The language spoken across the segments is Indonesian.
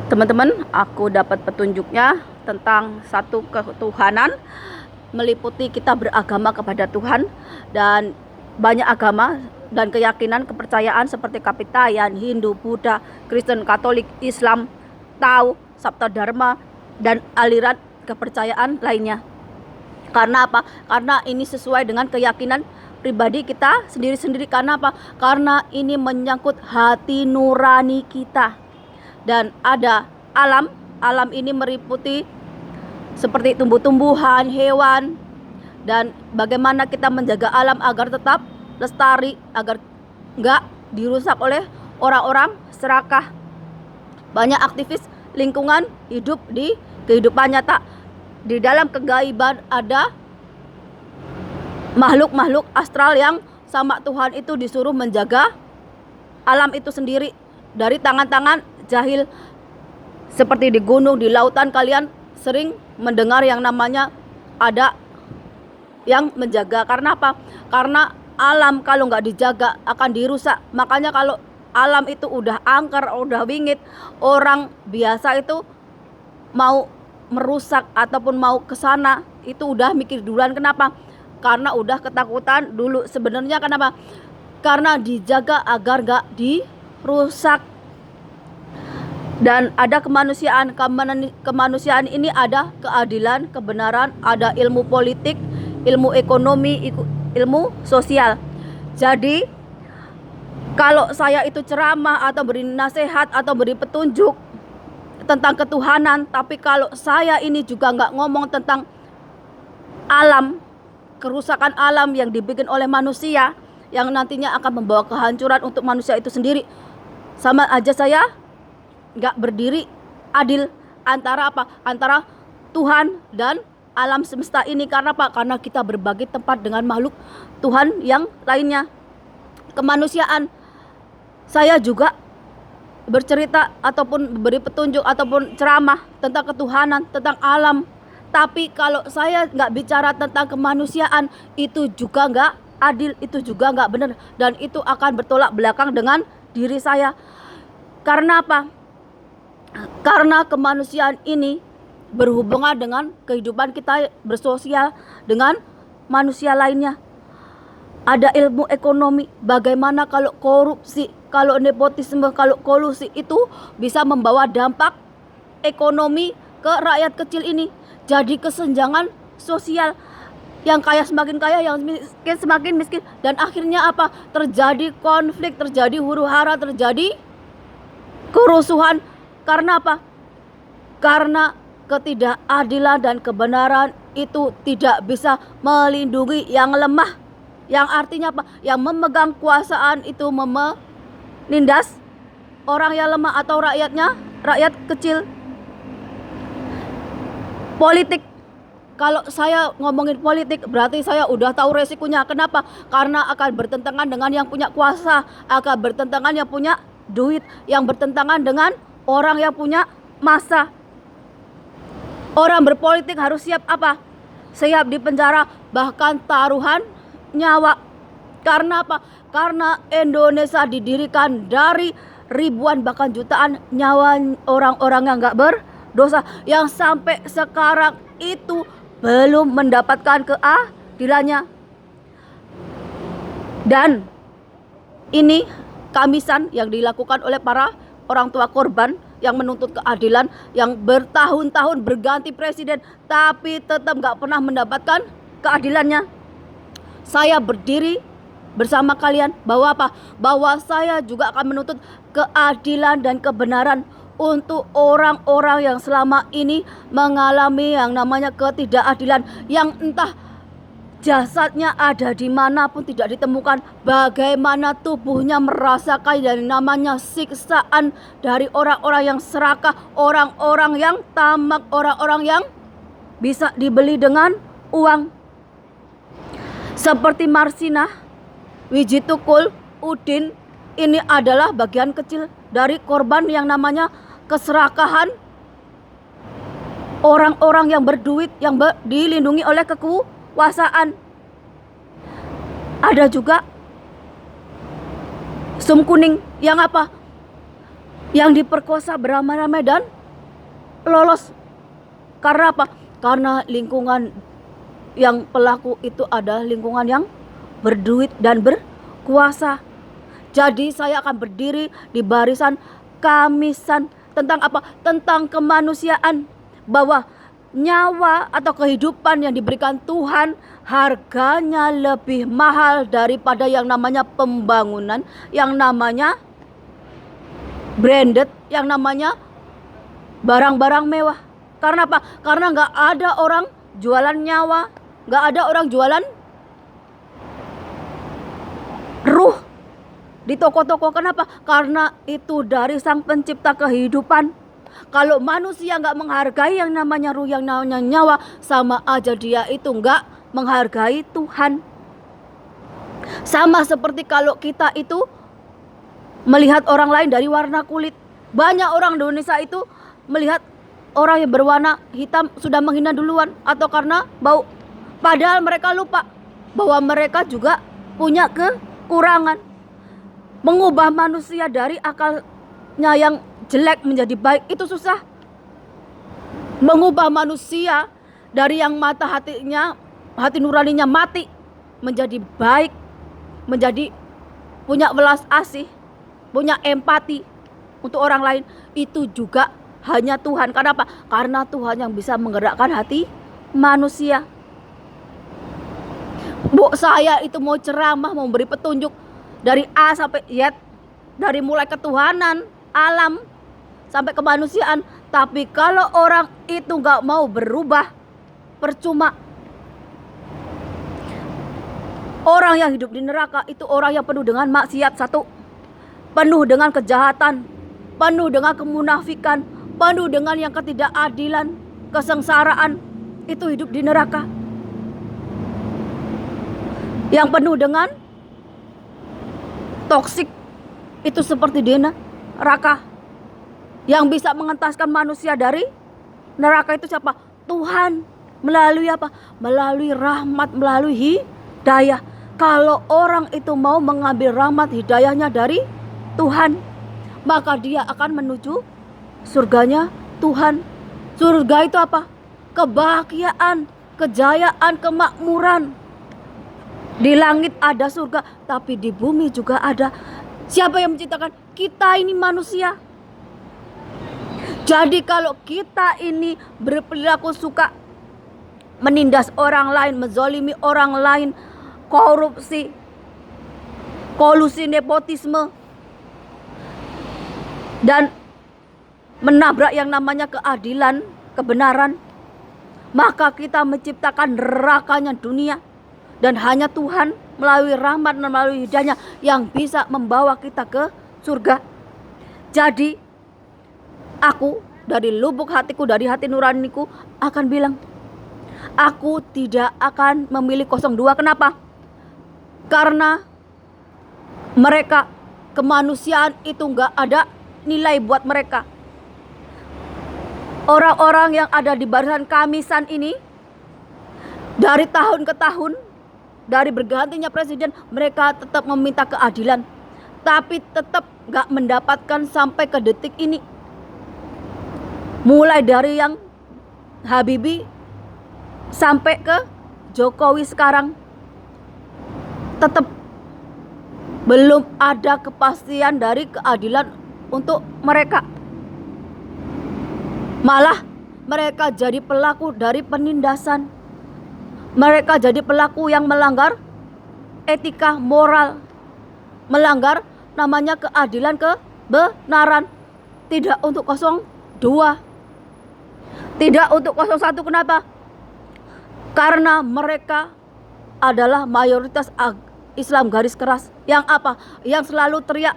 Teman-teman, aku dapat petunjuknya tentang satu ketuhanan, meliputi kita beragama kepada Tuhan, dan banyak agama dan keyakinan kepercayaan seperti Kapitayan, Hindu, Buddha, Kristen, Katolik, Islam, Tao, Sabta Dharma, dan aliran kepercayaan lainnya. Karena apa? Karena ini sesuai dengan keyakinan pribadi kita sendiri-sendiri. Karena apa? Karena ini menyangkut hati nurani kita. Dan ada alam ini meliputi seperti tumbuh-tumbuhan, hewan, dan bagaimana kita menjaga alam agar tetap lestari, agar enggak dirusak oleh orang-orang serakah. Banyak aktivis lingkungan hidup di kehidupan nyata. Di dalam kegaiban ada makhluk-makhluk astral yang sama Tuhan itu disuruh menjaga alam itu sendiri dari tangan-tangan jahil. Seperti di gunung, di lautan, kalian sering mendengar yang namanya ada yang menjaga. Karena apa? Karena alam kalau nggak dijaga akan dirusak. Makanya kalau alam itu udah angker, udah wingit, orang biasa itu mau merusak ataupun mau ke sana itu udah mikir duluan. Kenapa? Karena udah ketakutan dulu. Sebenarnya kenapa? Karena dijaga agar nggak dirusak. Dan ada kemanusiaan ini ada keadilan, kebenaran, ada ilmu politik, ilmu ekonomi, ilmu sosial. Jadi kalau saya itu ceramah atau beri nasihat atau beri petunjuk tentang ketuhanan, tapi kalau saya ini juga nggak ngomong tentang alam, kerusakan alam yang dibikin oleh manusia, yang nantinya akan membawa kehancuran untuk manusia itu sendiri, sama aja saya nggak berdiri adil antara apa? Antara Tuhan dan alam semesta ini. Karena apa? Karena kita berbagi tempat dengan makhluk Tuhan yang lainnya. Kemanusiaan, saya juga bercerita ataupun beri petunjuk ataupun ceramah tentang ketuhanan, tentang alam. Tapi kalau saya nggak bicara tentang kemanusiaan, itu juga nggak adil, itu juga nggak benar, dan itu akan bertolak belakang dengan diri saya. Karena apa? Karena kemanusiaan ini berhubungan dengan kehidupan kita bersosial dengan manusia lainnya. Ada ilmu ekonomi, bagaimana kalau korupsi, kalau nepotisme, kalau kolusi itu bisa membawa dampak ekonomi ke rakyat kecil ini. Jadi kesenjangan sosial, yang kaya semakin kaya, yang miskin semakin miskin, dan akhirnya apa? Terjadi konflik, terjadi huru-hara, terjadi kerusuhan. Karena apa? Karena ketidakadilan dan kebenaran itu tidak bisa melindungi yang lemah. Yang artinya apa? Yang memegang kuasaan itu menindas orang yang lemah atau rakyatnya, rakyat kecil. Politik. Kalau saya ngomongin politik berarti saya udah tahu resikonya. Kenapa? Karena akan bertentangan dengan yang punya kuasa, akan bertentangan yang punya duit, yang bertentangan dengan orang yang punya masa. Orang berpolitik harus siap apa? Siap dipenjara, bahkan taruhan nyawa. Karena apa? Karena Indonesia didirikan dari ribuan bahkan jutaan nyawa orang-orang yang gak berdosa, yang sampai sekarang itu belum mendapatkan keadilannya. Dan ini kamisan yang dilakukan oleh para orang tua korban yang menuntut keadilan, yang bertahun-tahun berganti presiden tapi tetap gak pernah mendapatkan keadilannya. Saya berdiri bersama kalian bahwa apa? Bahwa saya juga akan menuntut keadilan dan kebenaran untuk orang-orang yang selama ini mengalami yang namanya ketidakadilan, yang entah jasadnya ada di mana pun tidak ditemukan. Bagaimana tubuhnya merasakan dari namanya siksaan dari orang-orang yang serakah, orang-orang yang tamak, orang-orang yang bisa dibeli dengan uang. Seperti Marsina, Wijitukul, Udin, ini adalah bagian kecil dari korban yang namanya keserakahan orang-orang yang berduit, yang dilindungi oleh kekuasaan. Ada juga Sum Kuning yang apa? yang diperkosa beramai-ramai dan lolos. Karena apa? Karena lingkungan yang pelaku itu adalah lingkungan yang berduit dan berkuasa. Jadi saya akan berdiri di barisan Kamisan tentang apa? Tentang kemanusiaan, bahwa nyawa atau kehidupan yang diberikan Tuhan harganya lebih mahal daripada yang namanya pembangunan, yang namanya branded, yang namanya barang-barang mewah. Karena apa? Karena nggak ada orang jualan nyawa, nggak ada orang jualan ruh di toko-toko. Kenapa? Karena itu dari Sang Pencipta kehidupan. Kalau manusia nggak menghargai yang namanya ruh, yang namanya nyawa, sama aja dia itu nggak menghargai Tuhan. Sama seperti kalau kita itu melihat orang lain dari warna kulit. Banyak orang di Indonesia itu melihat orang yang berwarna hitam sudah menghina duluan, atau karena bau. Padahal mereka lupa bahwa mereka juga punya kekurangan. Mengubah manusia dari akalnya yang jelek menjadi baik itu susah. Mengubah manusia dari yang hati nuraninya mati menjadi baik, menjadi punya welas asih, punya empati untuk orang lain, itu juga hanya Tuhan. Karena apa? Karena Tuhan yang bisa menggerakkan hati manusia. Saya itu mau ceramah, mau beri petunjuk dari A sampai Z, dari mulai ketuhanan, alam, sampai kemanusiaan. Tapi kalau orang itu gak mau berubah, percuma. Orang yang hidup di neraka itu orang yang penuh dengan maksiat, satu, penuh dengan kejahatan, penuh dengan kemunafikan, penuh dengan yang ketidakadilan, kesengsaraan. Itu hidup di neraka. Yang penuh dengan toksik, itu seperti di neraka. Yang bisa mengentaskan manusia dari neraka itu siapa? Tuhan. Melalui apa? Melalui rahmat, melalui hidayah. Kalau orang itu mau mengambil rahmat hidayahnya dari Tuhan, maka dia akan menuju surganya Tuhan. Surga itu apa? Kebahagiaan, kejayaan, kemakmuran. Di langit ada surga, tapi di bumi juga ada. Siapa yang menciptakan? Kita ini manusia. Jadi kalau kita ini berperilaku suka menindas orang lain, menzolimi orang lain, korupsi, kolusi, nepotisme, dan menabrak yang namanya keadilan, kebenaran, maka kita menciptakan nerakanya dunia. Dan hanya Tuhan melalui rahmat dan melalui hidayahnya yang bisa membawa kita ke surga. Jadi aku dari lubuk hatiku, dari hati nuraniku akan bilang, aku tidak akan memilih 02. Kenapa? Karena mereka, kemanusiaan itu gak ada nilai buat mereka. Orang-orang yang ada di barisan Kamisan ini, dari tahun ke tahun, dari bergantinya presiden, mereka tetap meminta keadilan, tapi tetap gak mendapatkan sampai ke detik ini. Mulai dari yang Habibie sampai ke Jokowi sekarang, tetap belum ada kepastian dari keadilan untuk mereka. Malah mereka jadi pelaku dari penindasan. Mereka jadi pelaku yang melanggar etika moral, melanggar namanya keadilan, kebenaran. Tidak untuk 02, tidak untuk 01. Kenapa? Karena mereka adalah mayoritas Islam garis keras. Yang apa? Yang selalu teriak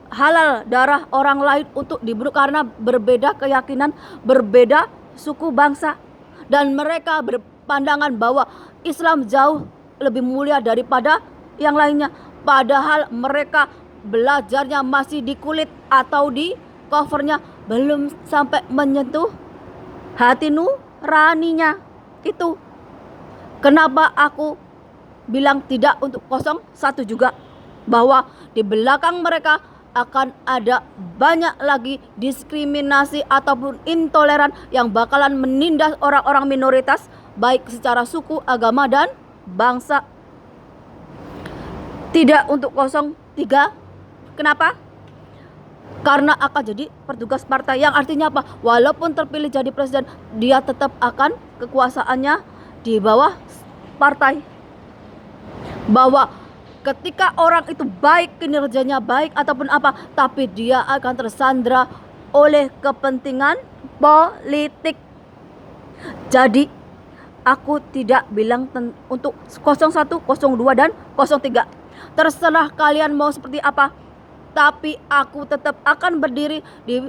halal darah orang lain untuk dibunuh karena berbeda keyakinan, berbeda suku bangsa. Dan mereka berpandangan bahwa Islam jauh lebih mulia daripada yang lainnya. Padahal mereka belajarnya masih di kulit atau di covernya, belum sampai menyentuh hati nuraninya. Itu kenapa aku bilang tidak untuk 01 juga. Bahwa di belakang mereka akan ada banyak lagi diskriminasi ataupun intoleran yang bakalan menindas orang-orang minoritas, baik secara suku, agama, dan bangsa. Tidak untuk 03. Kenapa? Karena akan jadi petugas partai, yang artinya apa? Walaupun terpilih jadi presiden, dia tetap akan kekuasaannya di bawah partai. Bahwa ketika orang itu baik, kinerjanya baik ataupun apa, tapi dia akan tersandra oleh kepentingan politik. Jadi aku tidak bilang untuk 01, 02, dan 03. Terserah kalian mau seperti apa, tapi aku tetap akan berdiri di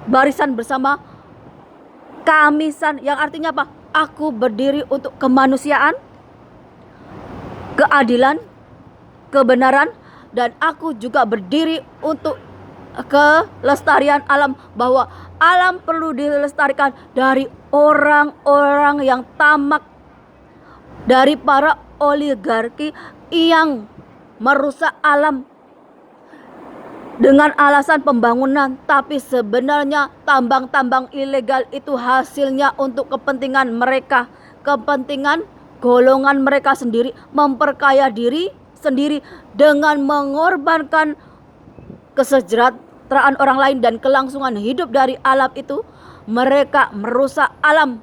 barisan bersama Kamisan, yang artinya apa? Aku berdiri untuk kemanusiaan, keadilan, kebenaran, dan aku juga berdiri untuk kelestarian alam, bahwa alam perlu dilestarikan dari orang-orang yang tamak, dari para oligarki yang merusak alam dengan alasan pembangunan, tapi sebenarnya tambang-tambang ilegal itu hasilnya untuk kepentingan mereka, kepentingan golongan mereka sendiri, memperkaya diri sendiri dengan mengorbankan kesejahteraan orang lain dan kelangsungan hidup dari alam itu. Mereka merusak alam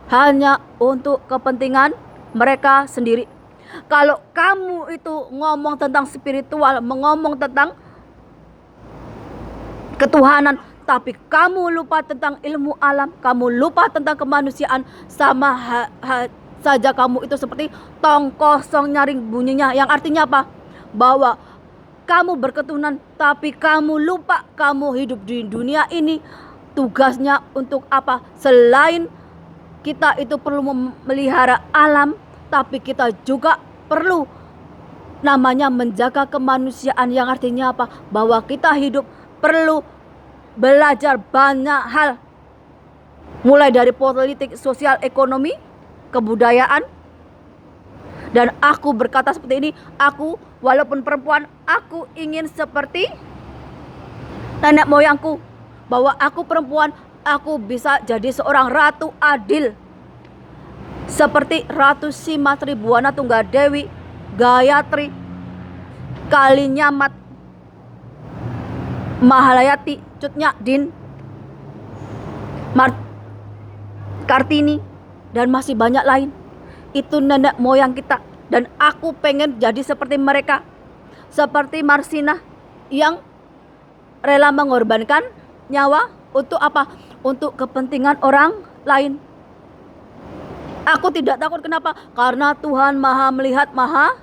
hanya untuk kepentingan mereka sendiri. Kalau kamu itu ngomong tentang spiritual, ngomong tentang ketuhanan, tapi kamu lupa tentang ilmu alam, kamu lupa tentang kemanusiaan, sama saja kamu itu seperti tong kosong nyaring bunyinya, yang artinya apa? Bahwa kamu berketuhanan tapi kamu lupa kamu hidup di dunia ini tugasnya untuk apa? Selain kita itu perlu memelihara alam, tapi kita juga perlu namanya menjaga kemanusiaan, yang artinya apa? Bahwa kita hidup perlu belajar banyak hal, mulai dari politik, sosial, ekonomi, kebudayaan. Dan aku berkata seperti ini, aku walaupun perempuan, aku ingin seperti nenek moyangku, bahwa aku perempuan, aku bisa jadi seorang ratu adil, seperti Ratu Simatri Buwana Tunggadewi, Gayatri, Kalinyamat, Mahalayati, Cutnya Din, Kartini, dan masih banyak lain. Itu nenek moyang kita, dan aku pengen jadi seperti mereka, seperti Marsina yang rela mengorbankan nyawa untuk apa? Untuk kepentingan orang lain. Aku tidak takut. Kenapa? Karena Tuhan Maha melihat, Maha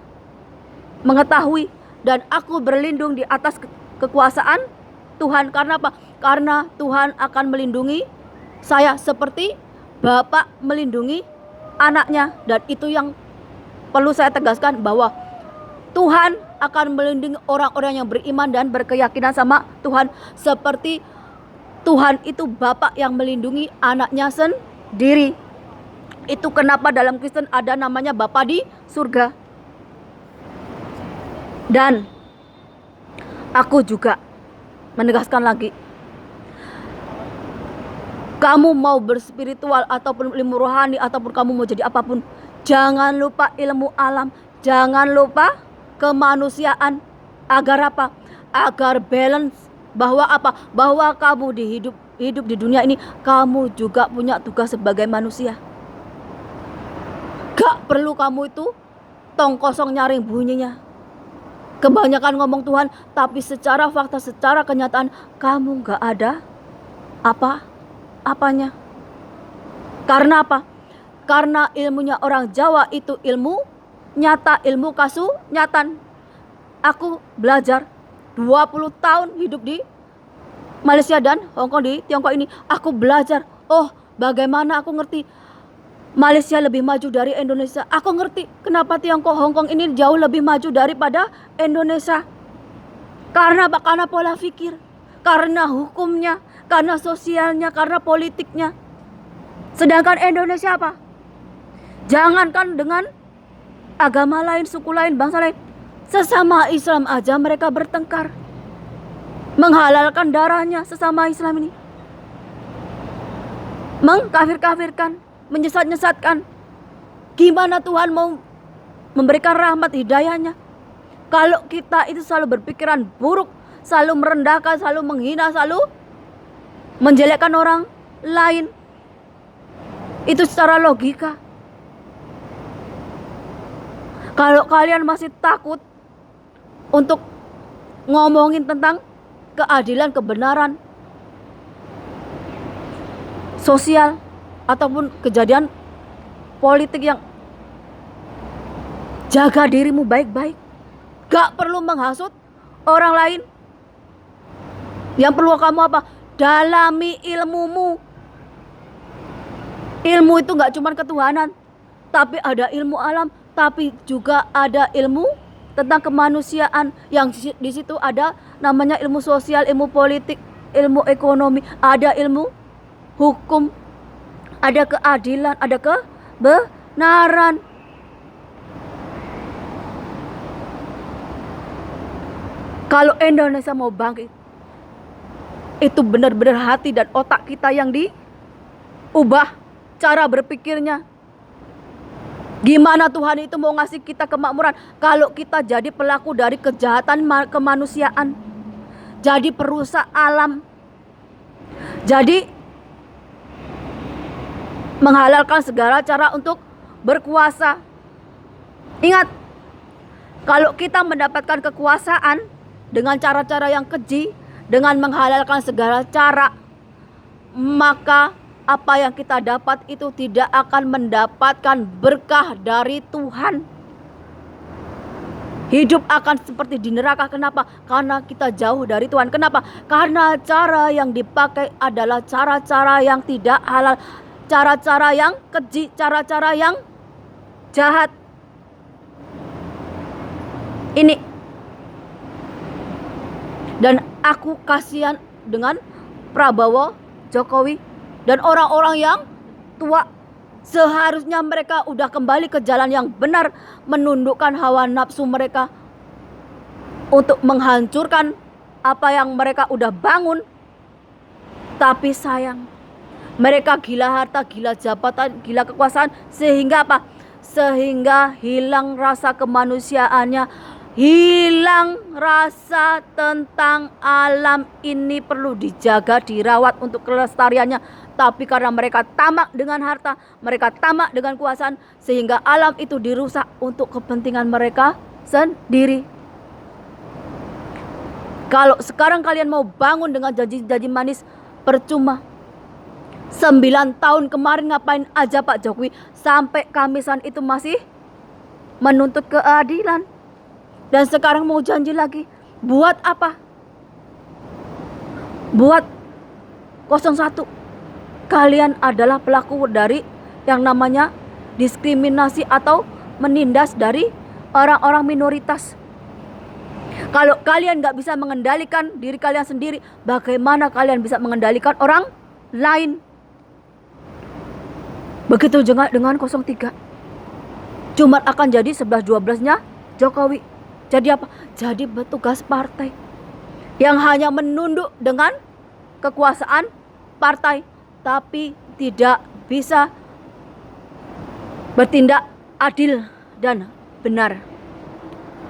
mengetahui, dan aku berlindung di atas kekuasaan Tuhan. Karena apa? Karena Tuhan akan melindungi saya seperti Bapak melindungi anaknya. Dan itu yang perlu saya tegaskan, bahwa Tuhan akan melindungi orang-orang yang beriman dan berkeyakinan sama Tuhan, seperti Tuhan itu Bapak yang melindungi anaknya sendiri. Itu kenapa dalam Kristen ada namanya Bapa di surga. Dan aku juga menegaskan lagi, kamu mau berspiritual ataupun ilmu rohani, ataupun kamu mau jadi apapun, jangan lupa ilmu alam, jangan lupa kemanusiaan. Agar apa? Agar balance, bahwa apa? Bahwa kamu hidup di dunia ini, kamu juga punya tugas sebagai manusia. Gak perlu kamu itu tong kosong nyaring bunyinya, kebanyakan ngomong Tuhan, tapi secara fakta, secara kenyataan kamu gak ada apanya. Karena apa? Karena ilmunya orang Jawa itu ilmu nyata, ilmu kasunyatan. Aku belajar 20 tahun hidup di Malaysia dan Hongkong, di Tiongkok ini. Aku belajar, oh bagaimana aku ngerti Malaysia lebih maju dari Indonesia. Aku ngerti kenapa Tiongkok, Hongkong ini jauh lebih maju daripada Indonesia. Karena apa? Karena pola pikir, karena hukumnya, karena sosialnya, karena politiknya. Sedangkan Indonesia apa? Jangankan dengan agama lain, suku lain, bangsa lain, sesama Islam aja mereka bertengkar. menghalalkan darahnya sesama Islam ini, mengkafir-kafirkan, menyesat-nyesatkan. Gimana Tuhan mau memberikan rahmat hidayahnya kalau kita itu selalu berpikiran buruk, selalu merendahkan, selalu menghina, selalu menjelekkan orang lain? Itu secara logika. Kalau kalian masih takut untuk ngomongin tentang keadilan, kebenaran sosial ataupun kejadian politik yang, jaga dirimu baik-baik. Gak perlu menghasut orang lain. Yang perlu kamu apa? Dalami ilmumu. Ilmu itu gak cuma ketuhanan, tapi ada ilmu alam, tapi juga ada ilmu tentang kemanusiaan. Yang di situ ada namanya ilmu sosial, ilmu politik, ilmu ekonomi, ada ilmu hukum, ada keadilan, ada kebenaran. Kalau Indonesia mau bangkit, itu benar-benar hati dan otak kita yang diubah cara berpikirnya. Gimana Tuhan itu mau ngasih kita kemakmuran kalau kita jadi pelaku dari kejahatan kemanusiaan, jadi perusak alam, jadi menghalalkan segala cara untuk berkuasa. Ingat, kalau kita mendapatkan kekuasaan dengan cara-cara yang keji, dengan menghalalkan segala cara, maka apa yang kita dapat itu tidak akan mendapatkan berkah dari Tuhan. Hidup akan seperti di neraka. Kenapa? Karena kita jauh dari Tuhan. Kenapa? Karena cara yang dipakai adalah cara-cara yang tidak halal, cara-cara yang keji, cara-cara yang jahat. Ini. Dan aku kasihan dengan Prabowo, Jokowi, dan orang-orang yang tua. Seharusnya mereka udah kembali ke jalan yang benar, menundukkan hawa nafsu mereka untuk menghancurkan apa yang mereka udah bangun. Tapi sayang, mereka gila harta, gila jabatan, gila kekuasaan, sehingga apa? Sehingga hilang rasa kemanusiaannya, hilang rasa tentang alam ini perlu dijaga, dirawat untuk kelestariannya. Tapi karena mereka tamak dengan harta, mereka tamak dengan kekuasaan, sehingga alam itu dirusak untuk kepentingan mereka sendiri. Kalau sekarang kalian mau bangun dengan janji-janji manis, percuma. 9 tahun kemarin ngapain aja Pak Jokowi, sampai Kamisan itu masih menuntut keadilan. Dan sekarang mau janji lagi. Buat apa? Buat 01. Kalian adalah pelaku dari yang namanya diskriminasi atau menindas dari orang-orang minoritas. Kalau kalian gak bisa mengendalikan diri kalian sendiri, bagaimana kalian bisa mengendalikan orang lain? Begitu juga dengan 03. Cuma akan jadi 11-12-nya Jokowi. Jadi apa? Jadi petugas partai yang hanya menunduk dengan kekuasaan partai, tapi tidak bisa bertindak adil dan benar.